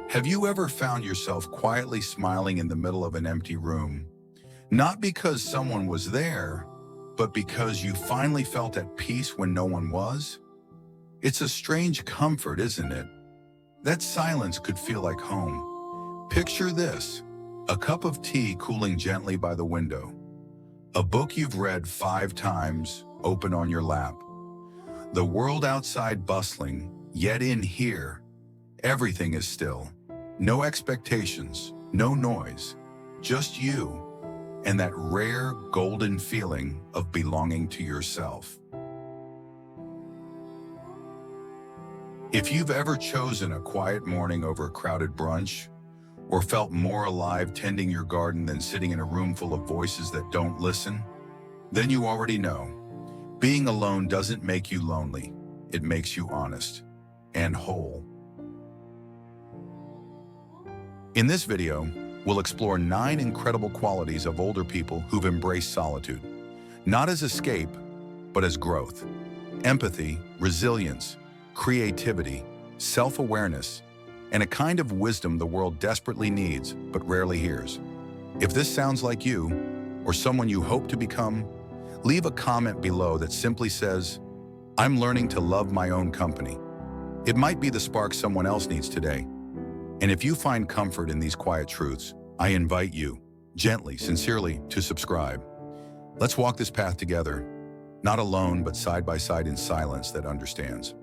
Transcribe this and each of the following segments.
Have you ever found yourself quietly smiling in the middle of an empty room? Not because someone was there, but because you finally felt at peace when no one was? It's a strange comfort, isn't it? That silence could feel like home. Picture this: a cup of tea cooling gently by the window, a book you've read 5 times open on your lap, the world outside bustling, yet in here, everything is still. No expectations, no noise, just you and that rare golden feeling of belonging to yourself. If you've ever chosen a quiet morning over a crowded brunch, or felt more alive tending your garden than sitting in a room full of voices that don't listen, then you already know. Being alone doesn't make you lonely, it makes you honest and whole. In this video, we'll explore 9 incredible qualities of older people who've embraced solitude, not as escape, but as growth. Empathy, resilience, creativity, self-awareness, and a kind of wisdom the world desperately needs but rarely hears. If this sounds like you, or someone you hope to become, leave a comment below that simply says, "I'm learning to love my own company." It might be the spark someone else needs today. And if you find comfort in these quiet truths, I invite you, gently, sincerely, to subscribe. Let's walk this path together, not alone, but side by side in silence that understands.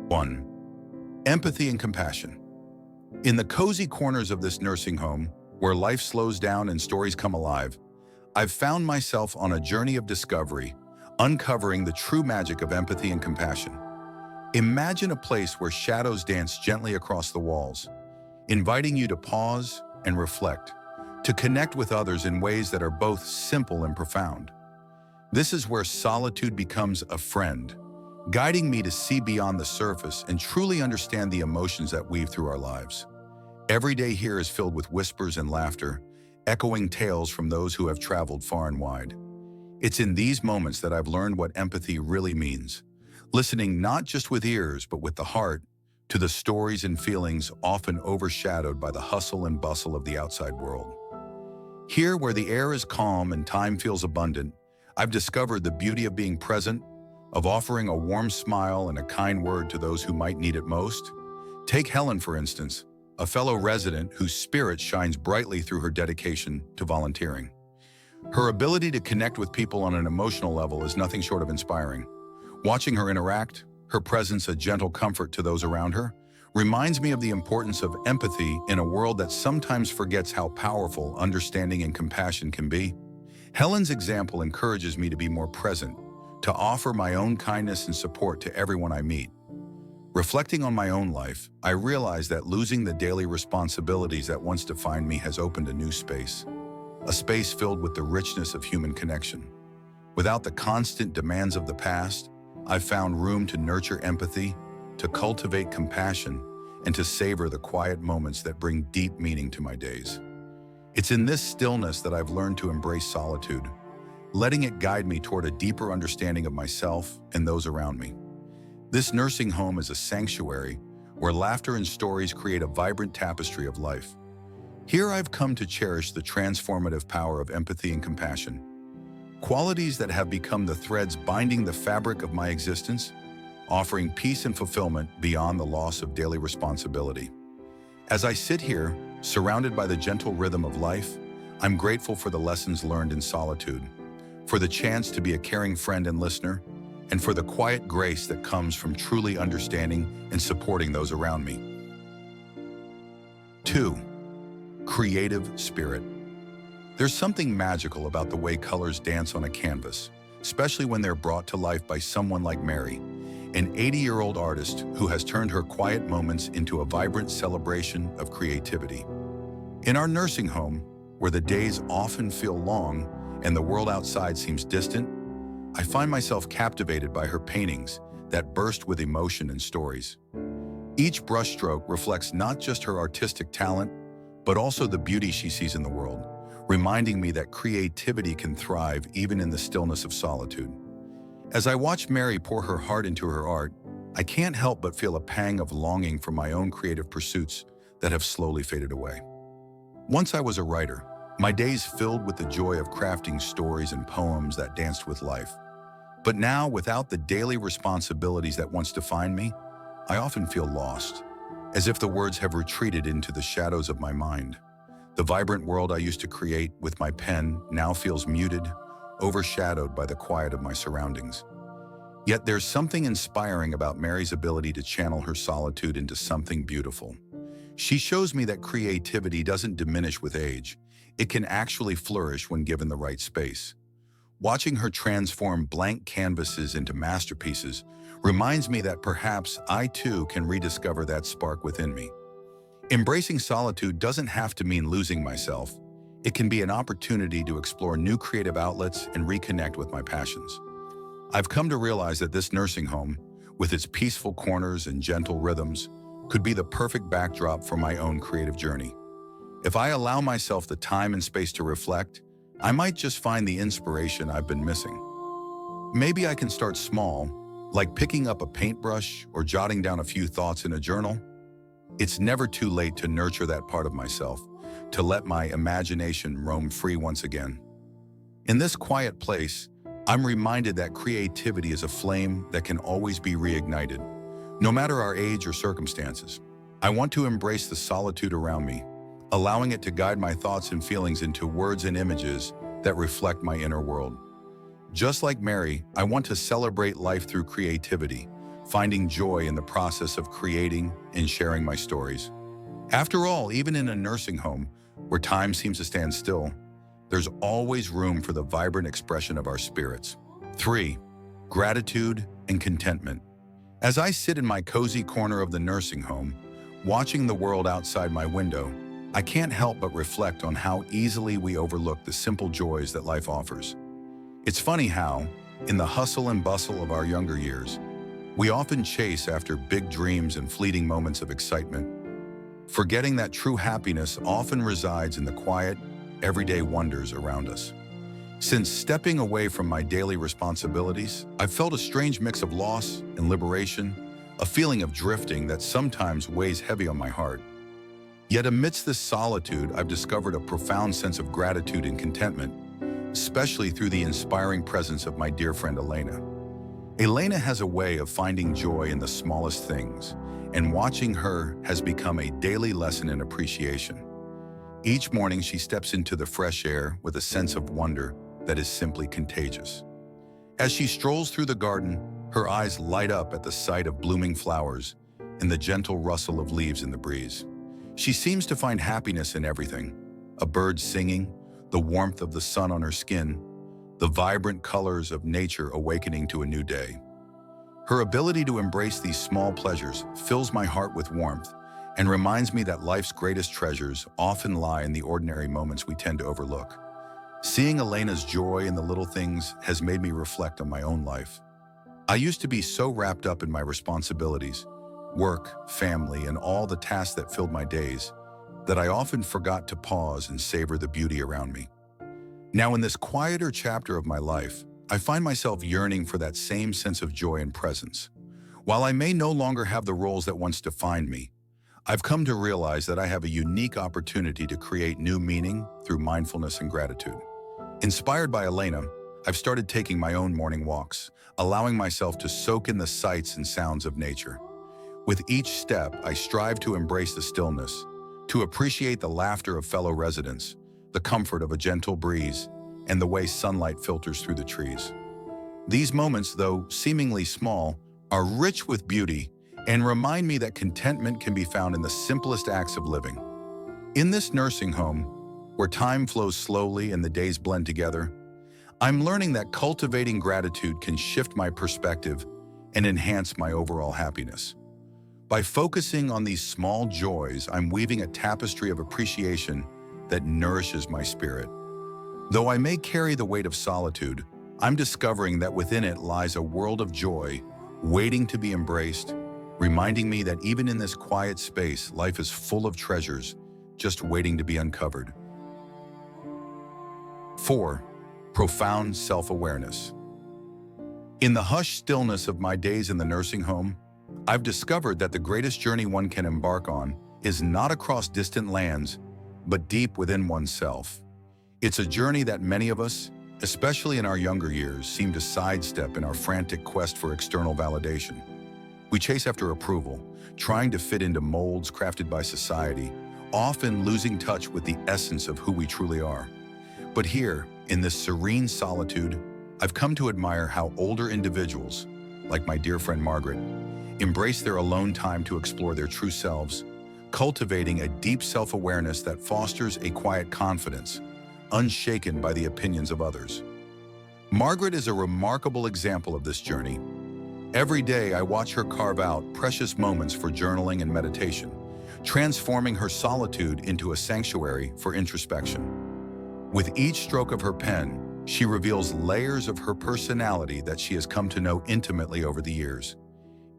1. Empathy and compassion. In the cozy corners of this nursing home, where life slows down and stories come alive, I've found myself on a journey of discovery, uncovering the true magic of empathy and compassion. Imagine a place where shadows dance gently across the walls, inviting you to pause and reflect, to connect with others in ways that are both simple and profound. This is where solitude becomes a friend, guiding me to see beyond the surface and truly understand the emotions that weave through our lives. Every day here is filled with whispers and laughter, echoing tales from those who have traveled far and wide. It's in these moments that I've learned what empathy really means. Listening not just with ears, but with the heart, to the stories and feelings often overshadowed by the hustle and bustle of the outside world. Here, where the air is calm and time feels abundant, I've discovered the beauty of being present, of offering a warm smile and a kind word to those who might need it most. Take Helen, for instance, a fellow resident whose spirit shines brightly through her dedication to volunteering. Her ability to connect with people on an emotional level is nothing short of inspiring. Watching her interact, her presence a gentle comfort to those around her, reminds me of the importance of empathy in a world that sometimes forgets how powerful understanding and compassion can be. Helen's example encourages me to be more present, to offer my own kindness and support to everyone I meet. Reflecting on my own life, I realize that losing the daily responsibilities that once defined me has opened a new space, a space filled with the richness of human connection. Without the constant demands of the past, I've found room to nurture empathy, to cultivate compassion, and to savor the quiet moments that bring deep meaning to my days. It's in this stillness that I've learned to embrace solitude, letting it guide me toward a deeper understanding of myself and those around me. This nursing home is a sanctuary where laughter and stories create a vibrant tapestry of life. Here I've come to cherish the transformative power of empathy and compassion, qualities that have become the threads binding the fabric of my existence, offering peace and fulfillment beyond the loss of daily responsibility. As I sit here, surrounded by the gentle rhythm of life, I'm grateful for the lessons learned in solitude, for the chance to be a caring friend and listener, and for the quiet grace that comes from truly understanding and supporting those around me. 2. Creative spirit. There's something magical about the way colors dance on a canvas, especially when they're brought to life by someone like Mary, an 80-year-old artist who has turned her quiet moments into a vibrant celebration of creativity. In our nursing home, where the days often feel long and the world outside seems distant, I find myself captivated by her paintings that burst with emotion and stories. Each brushstroke reflects not just her artistic talent, but also the beauty she sees in the world, reminding me that creativity can thrive even in the stillness of solitude. As I watch Mary pour her heart into her art, I can't help but feel a pang of longing for my own creative pursuits that have slowly faded away. Once I was a writer, my days filled with the joy of crafting stories and poems that danced with life. But now, without the daily responsibilities that once defined me, I often feel lost, as if the words have retreated into the shadows of my mind. The vibrant world I used to create with my pen now feels muted, overshadowed by the quiet of my surroundings. Yet there's something inspiring about Mary's ability to channel her solitude into something beautiful. She shows me that creativity doesn't diminish with age. It can actually flourish when given the right space. Watching her transform blank canvases into masterpieces reminds me that perhaps I too can rediscover that spark within me. Embracing solitude doesn't have to mean losing myself. It can be an opportunity to explore new creative outlets and reconnect with my passions. I've come to realize that this nursing home, with its peaceful corners and gentle rhythms, could be the perfect backdrop for my own creative journey. If I allow myself the time and space to reflect, I might just find the inspiration I've been missing. Maybe I can start small, like picking up a paintbrush or jotting down a few thoughts in a journal. It's never too late to nurture that part of myself, to let my imagination roam free once again. In this quiet place, I'm reminded that creativity is a flame that can always be reignited, no matter our age or circumstances. I want to embrace the solitude around me, allowing it to guide my thoughts and feelings into words and images that reflect my inner world. Just like Mary, I want to celebrate life through creativity, finding joy in the process of creating and sharing my stories. After all, even in a nursing home, where time seems to stand still, there's always room for the vibrant expression of our spirits. 3. Gratitude and contentment. As I sit in my cozy corner of the nursing home, watching the world outside my window, I can't help but reflect on how easily we overlook the simple joys that life offers. It's funny how, in the hustle and bustle of our younger years, we often chase after big dreams and fleeting moments of excitement, forgetting that true happiness often resides in the quiet, everyday wonders around us. Since stepping away from my daily responsibilities, I've felt a strange mix of loss and liberation, a feeling of drifting that sometimes weighs heavy on my heart. Yet amidst this solitude, I've discovered a profound sense of gratitude and contentment, especially through the inspiring presence of my dear friend Elena. Elena has a way of finding joy in the smallest things, and watching her has become a daily lesson in appreciation. Each morning she steps into the fresh air with a sense of wonder that is simply contagious. As she strolls through the garden, her eyes light up at the sight of blooming flowers and the gentle rustle of leaves in the breeze. She seems to find happiness in everything: a bird singing, the warmth of the sun on her skin, the vibrant colors of nature awakening to a new day. Her ability to embrace these small pleasures fills my heart with warmth and reminds me that life's greatest treasures often lie in the ordinary moments we tend to overlook. Seeing Elena's joy in the little things has made me reflect on my own life. I used to be so wrapped up in my responsibilities, work, family, and all the tasks that filled my days, that I often forgot to pause and savor the beauty around me. Now, in this quieter chapter of my life, I find myself yearning for that same sense of joy and presence. While I may no longer have the roles that once defined me, I've come to realize that I have a unique opportunity to create new meaning through mindfulness and gratitude. Inspired by Elena, I've started taking my own morning walks, allowing myself to soak in the sights and sounds of nature. With each step, I strive to embrace the stillness, to appreciate the laughter of fellow residents, the comfort of a gentle breeze, and the way sunlight filters through the trees. These moments, though seemingly small, are rich with beauty and remind me that contentment can be found in the simplest acts of living. In this nursing home, where time flows slowly and the days blend together, I'm learning that cultivating gratitude can shift my perspective and enhance my overall happiness. By focusing on these small joys, I'm weaving a tapestry of appreciation that nourishes my spirit. Though I may carry the weight of solitude, I'm discovering that within it lies a world of joy waiting to be embraced, reminding me that even in this quiet space, life is full of treasures just waiting to be uncovered. 4. Profound self-awareness. In the hushed stillness of my days in the nursing home, I've discovered that the greatest journey one can embark on is not across distant lands, but deep within oneself. It's a journey that many of us, especially in our younger years, seem to sidestep in our frantic quest for external validation. We chase after approval, trying to fit into molds crafted by society, often losing touch with the essence of who we truly are. But here, in this serene solitude, I've come to admire how older individuals, like my dear friend Margaret, embrace their alone time to explore their true selves, cultivating a deep self-awareness that fosters a quiet confidence, unshaken by the opinions of others. Margaret is a remarkable example of this journey. Every day I watch her carve out precious moments for journaling and meditation, transforming her solitude into a sanctuary for introspection. With each stroke of her pen, she reveals layers of her personality that she has come to know intimately over the years.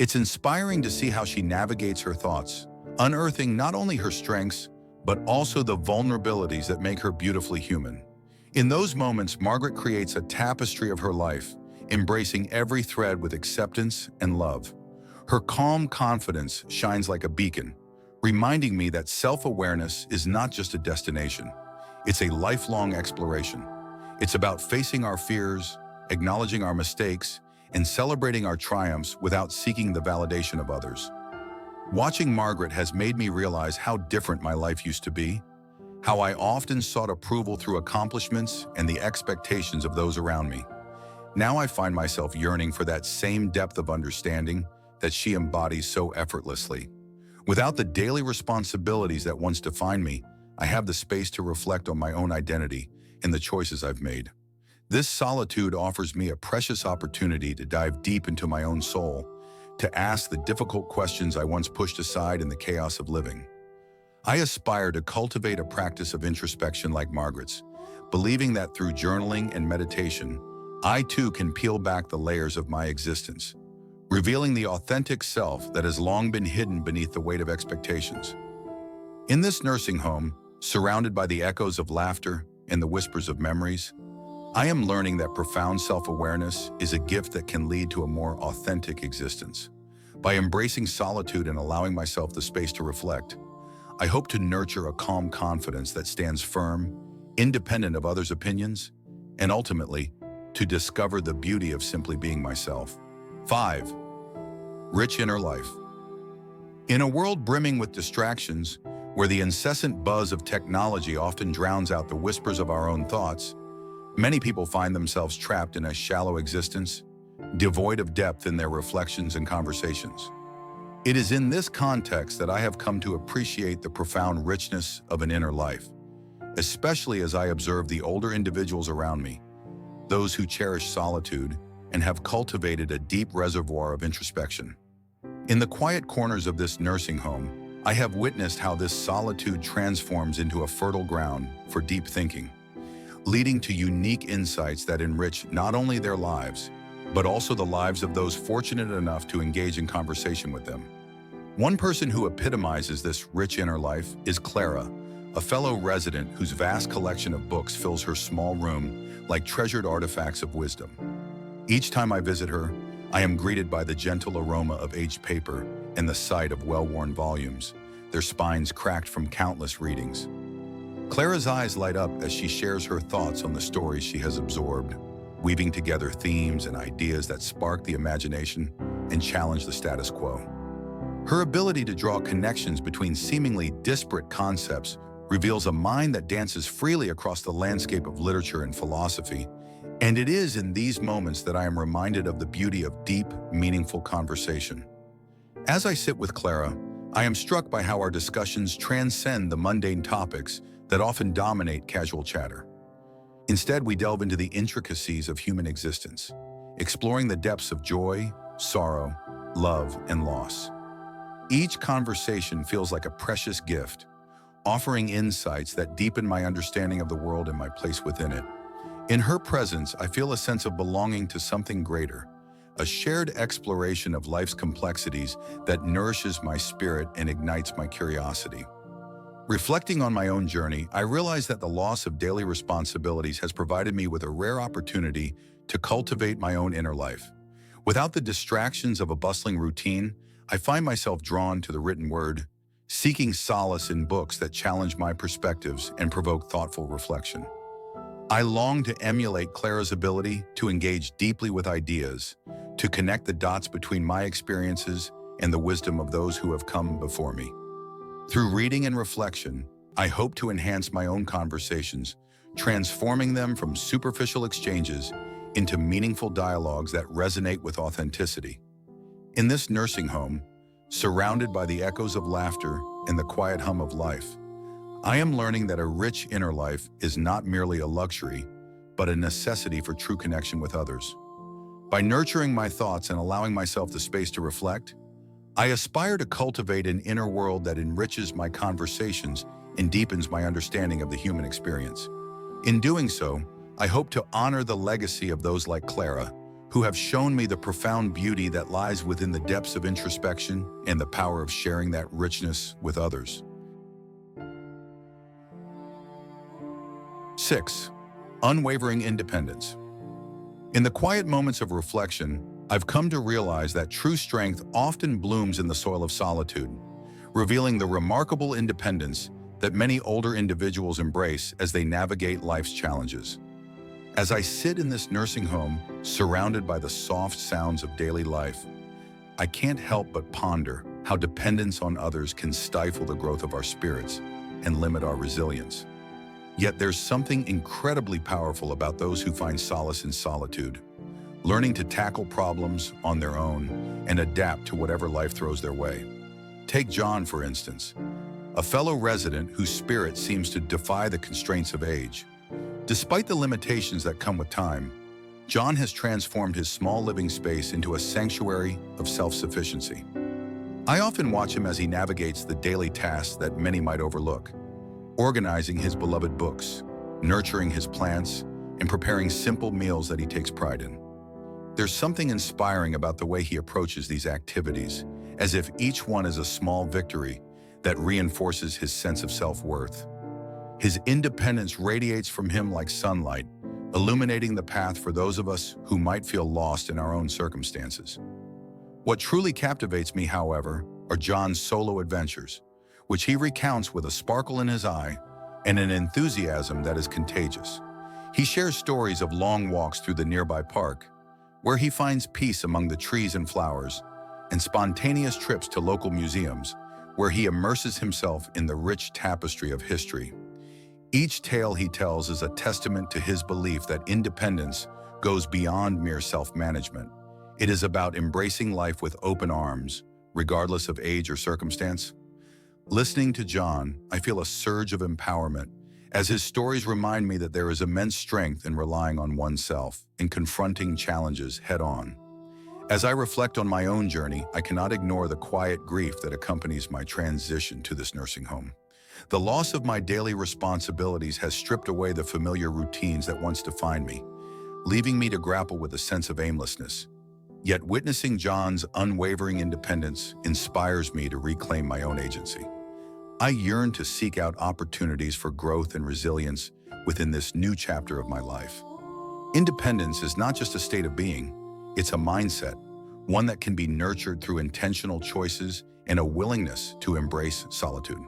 It's inspiring to see how she navigates her thoughts, unearthing not only her strengths, but also the vulnerabilities that make her beautifully human. In those moments, Margaret creates a tapestry of her life, embracing every thread with acceptance and love. Her calm confidence shines like a beacon, reminding me that self-awareness is not just a destination. It's a lifelong exploration. It's about facing our fears, acknowledging our mistakes, and celebrating our triumphs without seeking the validation of others. Watching Margaret has made me realize how different my life used to be, how I often sought approval through accomplishments and the expectations of those around me. Now I find myself yearning for that same depth of understanding that she embodies so effortlessly. Without the daily responsibilities that once defined me, I have the space to reflect on my own identity and the choices I've made. This solitude offers me a precious opportunity to dive deep into my own soul, to ask the difficult questions I once pushed aside in the chaos of living. I aspire to cultivate a practice of introspection like Margaret's, believing that through journaling and meditation, I too can peel back the layers of my existence, revealing the authentic self that has long been hidden beneath the weight of expectations. In this nursing home, surrounded by the echoes of laughter and the whispers of memories, I am learning that profound self-awareness is a gift that can lead to a more authentic existence. By embracing solitude and allowing myself the space to reflect, I hope to nurture a calm confidence that stands firm, independent of others' opinions, and ultimately, to discover the beauty of simply being myself. 5. Rich inner life. In a world brimming with distractions, where the incessant buzz of technology often drowns out the whispers of our own thoughts, many people find themselves trapped in a shallow existence, devoid of depth in their reflections and conversations. It is in this context that I have come to appreciate the profound richness of an inner life, especially as I observe the older individuals around me, those who cherish solitude and have cultivated a deep reservoir of introspection. In the quiet corners of this nursing home, I have witnessed how this solitude transforms into a fertile ground for deep thinking, leading to unique insights that enrich not only their lives, but also the lives of those fortunate enough to engage in conversation with them. One person who epitomizes this rich inner life is Clara, a fellow resident whose vast collection of books fills her small room like treasured artifacts of wisdom. Each time I visit her, I am greeted by the gentle aroma of aged paper and the sight of well-worn volumes, their spines cracked from countless readings. Clara's eyes light up as she shares her thoughts on the stories she has absorbed, weaving together themes and ideas that spark the imagination and challenge the status quo. Her ability to draw connections between seemingly disparate concepts reveals a mind that dances freely across the landscape of literature and philosophy, and it is in these moments that I am reminded of the beauty of deep, meaningful conversation. As I sit with Clara, I am struck by how our discussions transcend the mundane topics that often dominate casual chatter. Instead, we delve into the intricacies of human existence, exploring the depths of joy, sorrow, love, and loss. Each conversation feels like a precious gift, offering insights that deepen my understanding of the world and my place within it. In her presence, I feel a sense of belonging to something greater, a shared exploration of life's complexities that nourishes my spirit and ignites my curiosity. Reflecting on my own journey, I realize that the loss of daily responsibilities has provided me with a rare opportunity to cultivate my own inner life. Without the distractions of a bustling routine, I find myself drawn to the written word, seeking solace in books that challenge my perspectives and provoke thoughtful reflection. I long to emulate Clara's ability to engage deeply with ideas, to connect the dots between my experiences and the wisdom of those who have come before me. Through reading and reflection, I hope to enhance my own conversations, transforming them from superficial exchanges into meaningful dialogues that resonate with authenticity. In this nursing home, surrounded by the echoes of laughter and the quiet hum of life, I am learning that a rich inner life is not merely a luxury, but a necessity for true connection with others. By nurturing my thoughts and allowing myself the space to reflect, I aspire to cultivate an inner world that enriches my conversations and deepens my understanding of the human experience. In doing so, I hope to honor the legacy of those like Clara, who have shown me the profound beauty that lies within the depths of introspection and the power of sharing that richness with others. 6. Unwavering independence. In the quiet moments of reflection, I've come to realize that true strength often blooms in the soil of solitude, revealing the remarkable independence that many older individuals embrace as they navigate life's challenges. As I sit in this nursing home, surrounded by the soft sounds of daily life, I can't help but ponder how dependence on others can stifle the growth of our spirits and limit our resilience. Yet there's something incredibly powerful about those who find solace in solitude, learning to tackle problems on their own and adapt to whatever life throws their way. Take John, for instance, a fellow resident whose spirit seems to defy the constraints of age. Despite the limitations that come with time, John has transformed his small living space into a sanctuary of self-sufficiency. I often watch him as he navigates the daily tasks that many might overlook, organizing his beloved books, nurturing his plants, and preparing simple meals that he takes pride in. There's something inspiring about the way he approaches these activities, as if each one is a small victory that reinforces his sense of self-worth. His independence radiates from him like sunlight, illuminating the path for those of us who might feel lost in our own circumstances. What truly captivates me, however, are John's solo adventures, which he recounts with a sparkle in his eye and an enthusiasm that is contagious. He shares stories of long walks through the nearby park, where he finds peace among the trees and flowers, and spontaneous trips to local museums, where he immerses himself in the rich tapestry of history. Each tale he tells is a testament to his belief that independence goes beyond mere self-management. It is about embracing life with open arms, regardless of age or circumstance. Listening to John, I feel a surge of empowerment, as his stories remind me that there is immense strength in relying on oneself and confronting challenges head-on. As I reflect on my own journey, I cannot ignore the quiet grief that accompanies my transition to this nursing home. The loss of my daily responsibilities has stripped away the familiar routines that once defined me, leaving me to grapple with a sense of aimlessness. Yet witnessing John's unwavering independence inspires me to reclaim my own agency. I yearn to seek out opportunities for growth and resilience within this new chapter of my life. Independence is not just a state of being, it's a mindset, one that can be nurtured through intentional choices and a willingness to embrace solitude.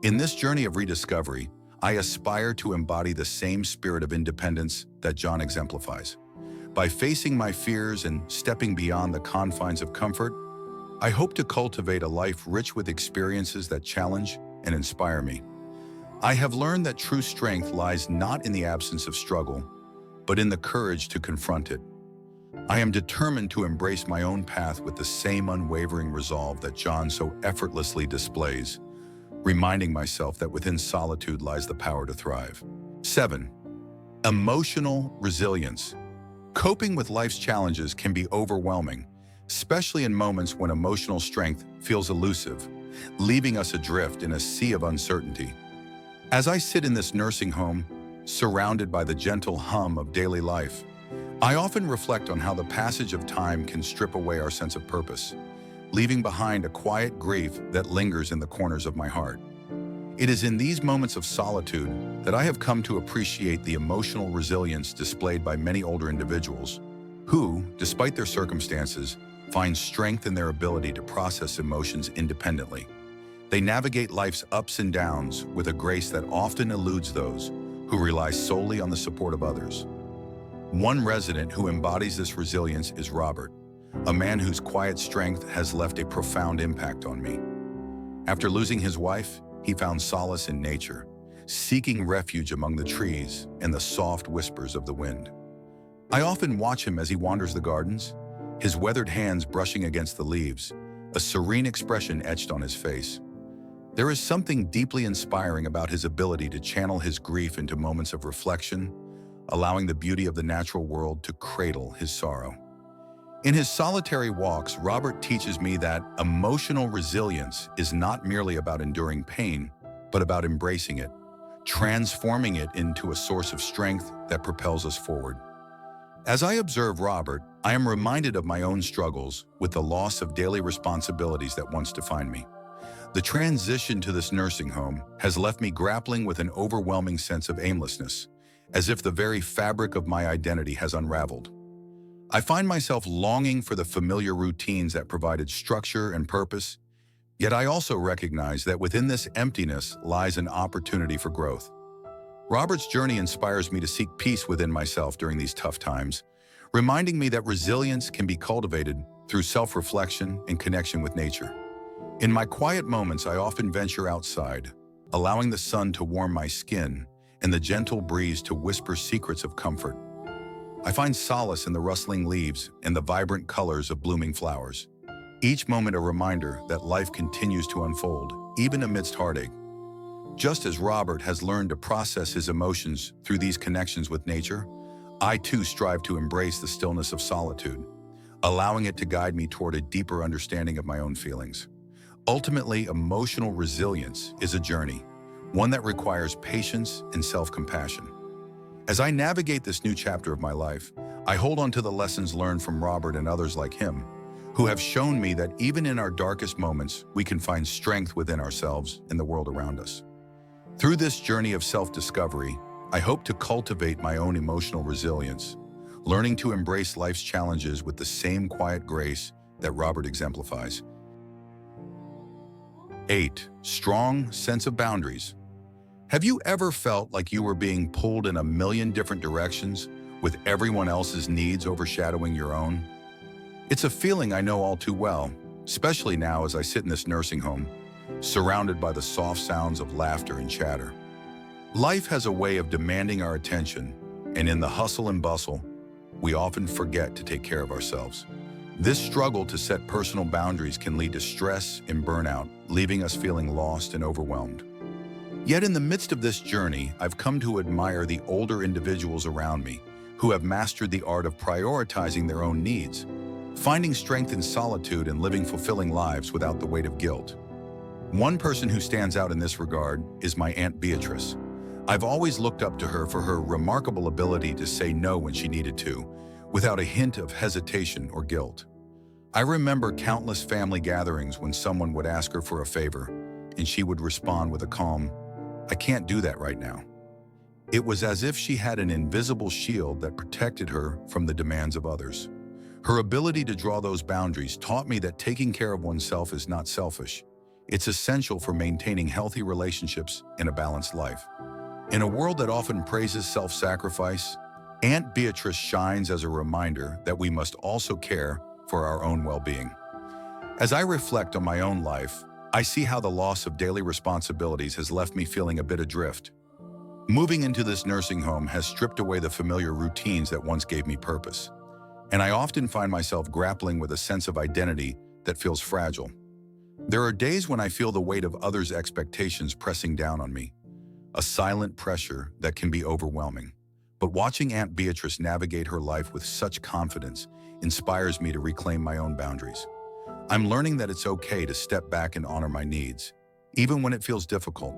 In this journey of rediscovery, I aspire to embody the same spirit of independence that John exemplifies. By facing my fears and stepping beyond the confines of comfort, I hope to cultivate a life rich with experiences that challenge and inspire me. I have learned that true strength lies not in the absence of struggle, but in the courage to confront it. I am determined to embrace my own path with the same unwavering resolve that John so effortlessly displays, reminding myself that within solitude lies the power to thrive. 7. Emotional resilience. Coping with life's challenges can be overwhelming, especially in moments when emotional strength feels elusive, leaving us adrift in a sea of uncertainty. As I sit in this nursing home, surrounded by the gentle hum of daily life, I often reflect on how the passage of time can strip away our sense of purpose, leaving behind a quiet grief that lingers in the corners of my heart. It is in these moments of solitude that I have come to appreciate the emotional resilience displayed by many older individuals who, despite their circumstances, find strength in their ability to process emotions independently. They navigate life's ups and downs with a grace that often eludes those who rely solely on the support of others. One resident who embodies this resilience is Robert, a man whose quiet strength has left a profound impact on me. After losing his wife, he found solace in nature, seeking refuge among the trees and the soft whispers of the wind. I often watch him as he wanders the gardens, his weathered hands brushing against the leaves, a serene expression etched on his face. There is something deeply inspiring about his ability to channel his grief into moments of reflection, allowing the beauty of the natural world to cradle his sorrow. In his solitary walks, Robert teaches me that emotional resilience is not merely about enduring pain, but about embracing it, transforming it into a source of strength that propels us forward. As I observe Robert, I am reminded of my own struggles with the loss of daily responsibilities that once defined me. The transition to this nursing home has left me grappling with an overwhelming sense of aimlessness, as if the very fabric of my identity has unraveled. I find myself longing for the familiar routines that provided structure and purpose, yet I also recognize that within this emptiness lies an opportunity for growth. Robert's journey inspires me to seek peace within myself during these tough times, reminding me that resilience can be cultivated through self-reflection and connection with nature. In my quiet moments, I often venture outside, allowing the sun to warm my skin and the gentle breeze to whisper secrets of comfort. I find solace in the rustling leaves and the vibrant colors of blooming flowers, each moment a reminder that life continues to unfold, even amidst heartache. Just as Robert has learned to process his emotions through these connections with nature, I too strive to embrace the stillness of solitude, allowing it to guide me toward a deeper understanding of my own feelings. Ultimately, emotional resilience is a journey, one that requires patience and self-compassion. As I navigate this new chapter of my life, I hold on to the lessons learned from Robert and others like him, who have shown me that even in our darkest moments, we can find strength within ourselves and the world around us. Through this journey of self-discovery, I hope to cultivate my own emotional resilience, learning to embrace life's challenges with the same quiet grace that Robert exemplifies. 8. Strong sense of boundaries. Have you ever felt like you were being pulled in a million different directions, with everyone else's needs overshadowing your own? It's a feeling I know all too well, especially now as I sit in this nursing home, surrounded by the soft sounds of laughter and chatter. Life has a way of demanding our attention, and in the hustle and bustle, we often forget to take care of ourselves. This struggle to set personal boundaries can lead to stress and burnout, leaving us feeling lost and overwhelmed. Yet in the midst of this journey, I've come to admire the older individuals around me who have mastered the art of prioritizing their own needs, finding strength in solitude and living fulfilling lives without the weight of guilt. One person who stands out in this regard is my Aunt Beatrice. I've always looked up to her for her remarkable ability to say no when she needed to, without a hint of hesitation or guilt. I remember countless family gatherings when someone would ask her for a favor, and she would respond with a calm, "I can't do that right now." It was as if she had an invisible shield that protected her from the demands of others. Her ability to draw those boundaries taught me that taking care of oneself is not selfish. It's essential for maintaining healthy relationships and a balanced life. In a world that often praises self-sacrifice, Aunt Beatrice shines as a reminder that we must also care for our own well-being. As I reflect on my own life, I see how the loss of daily responsibilities has left me feeling a bit adrift. Moving into this nursing home has stripped away the familiar routines that once gave me purpose, and I often find myself grappling with a sense of identity that feels fragile. There are days when I feel the weight of others' expectations pressing down on me, a silent pressure that can be overwhelming. But watching Aunt Beatrice navigate her life with such confidence inspires me to reclaim my own boundaries. I'm learning that it's okay to step back and honor my needs, even when it feels difficult.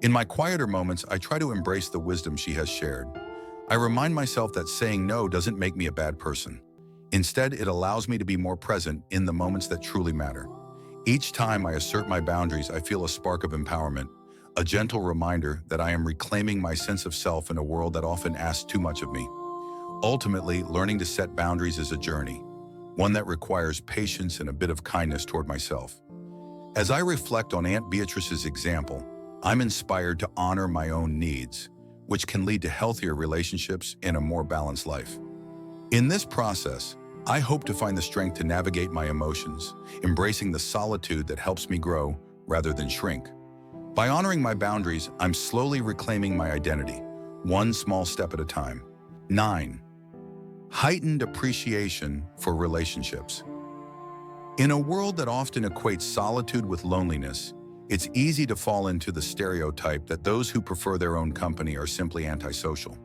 In my quieter moments, I try to embrace the wisdom she has shared. I remind myself that saying no doesn't make me a bad person. Instead, it allows me to be more present in the moments that truly matter. Each time I assert my boundaries, I feel a spark of empowerment, a gentle reminder that I am reclaiming my sense of self in a world that often asks too much of me. Ultimately, learning to set boundaries is a journey, one that requires patience and a bit of kindness toward myself. As I reflect on Aunt Beatrice's example, I'm inspired to honor my own needs, which can lead to healthier relationships and a more balanced life. In this process, I hope to find the strength to navigate my emotions, embracing the solitude that helps me grow rather than shrink. By honoring my boundaries, I'm slowly reclaiming my identity, one small step at a time. 9. Heightened appreciation for relationships. In a world that often equates solitude with loneliness, it's easy to fall into the stereotype that those who prefer their own company are simply antisocial.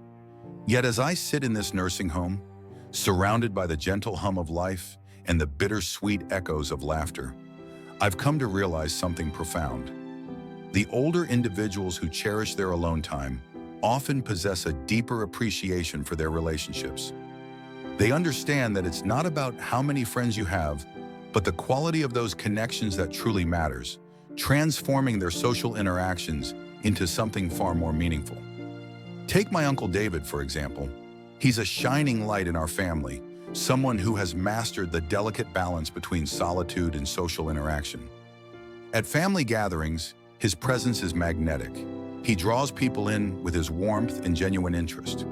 Yet as I sit in this nursing home, surrounded by the gentle hum of life and the bittersweet echoes of laughter, I've come to realize something profound. The older individuals who cherish their alone time often possess a deeper appreciation for their relationships. They understand that it's not about how many friends you have, but the quality of those connections that truly matters, transforming their social interactions into something far more meaningful. Take my Uncle David, for example. He's a shining light in our family, someone who has mastered the delicate balance between solitude and social interaction. At family gatherings, his presence is magnetic. He draws people in with his warmth and genuine interest.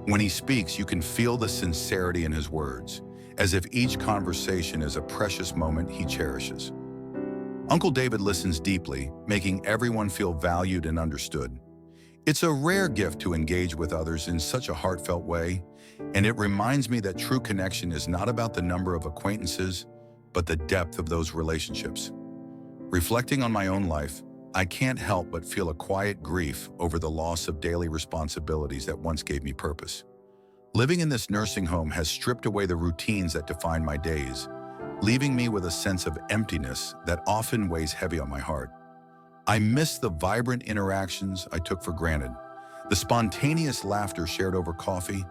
When he speaks, you can feel the sincerity in his words, as if each conversation is a precious moment he cherishes. Uncle David listens deeply, making everyone feel valued and understood. It's a rare gift to engage with others in such a heartfelt way, and it reminds me that true connection is not about the number of acquaintances, but the depth of those relationships. Reflecting on my own life, I can't help but feel a quiet grief over the loss of daily responsibilities that once gave me purpose. Living in this nursing home has stripped away the routines that define my days, leaving me with a sense of emptiness that often weighs heavy on my heart. I miss the vibrant interactions I took for granted, the spontaneous laughter shared over coffee,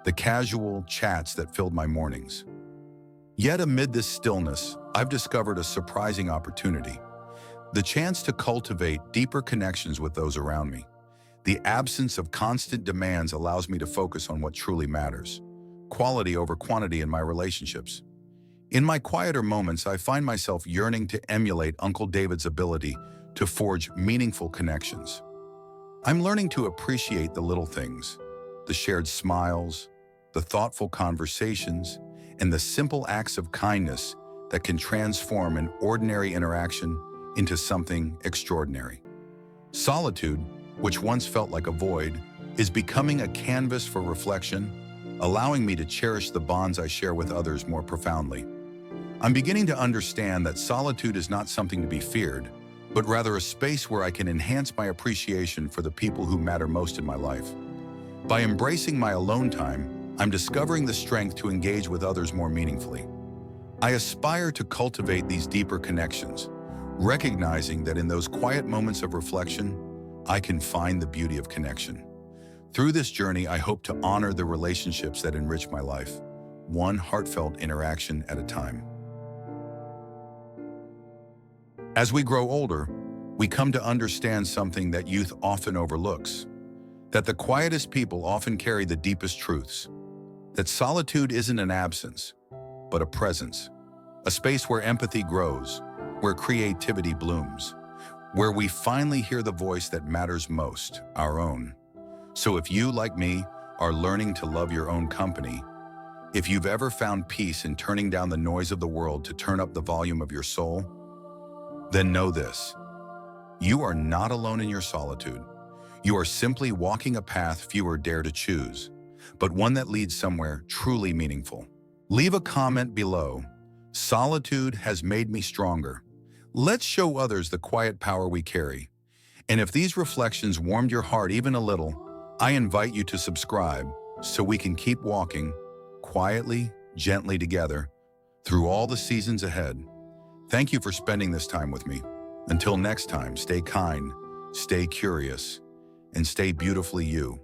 the casual chats that filled my mornings. Yet amid this stillness, I've discovered a surprising opportunity: the chance to cultivate deeper connections with those around me. The absence of constant demands allows me to focus on what truly matters, quality over quantity in my relationships. In my quieter moments, I find myself yearning to emulate Uncle David's ability to forge meaningful connections. I'm learning to appreciate the little things, the shared smiles, the thoughtful conversations, and the simple acts of kindness that can transform an ordinary interaction into something extraordinary. Solitude, which once felt like a void, is becoming a canvas for reflection, allowing me to cherish the bonds I share with others more profoundly. I'm beginning to understand that solitude is not something to be feared, but rather a space where I can enhance my appreciation for the people who matter most in my life. By embracing my alone time, I'm discovering the strength to engage with others more meaningfully. I aspire to cultivate these deeper connections, recognizing that in those quiet moments of reflection, I can find the beauty of connection. Through this journey, I hope to honor the relationships that enrich my life, one heartfelt interaction at a time. As we grow older, we come to understand something that youth often overlooks: that the quietest people often carry the deepest truths, that solitude isn't an absence, but a presence, a space where empathy grows, where creativity blooms, where we finally hear the voice that matters most, our own. So if you, like me, are learning to love your own company, if you've ever found peace in turning down the noise of the world to turn up the volume of your soul, then know this: you are not alone in your solitude. You are simply walking a path fewer dare to choose, but one that leads somewhere truly meaningful. Leave a comment below. Solitude has made me stronger. Let's show others the quiet power we carry. And if these reflections warmed your heart even a little, I invite you to subscribe so we can keep walking quietly, gently together through all the seasons ahead. Thank you for spending this time with me. Until next time, stay kind, stay curious, and stay beautifully you.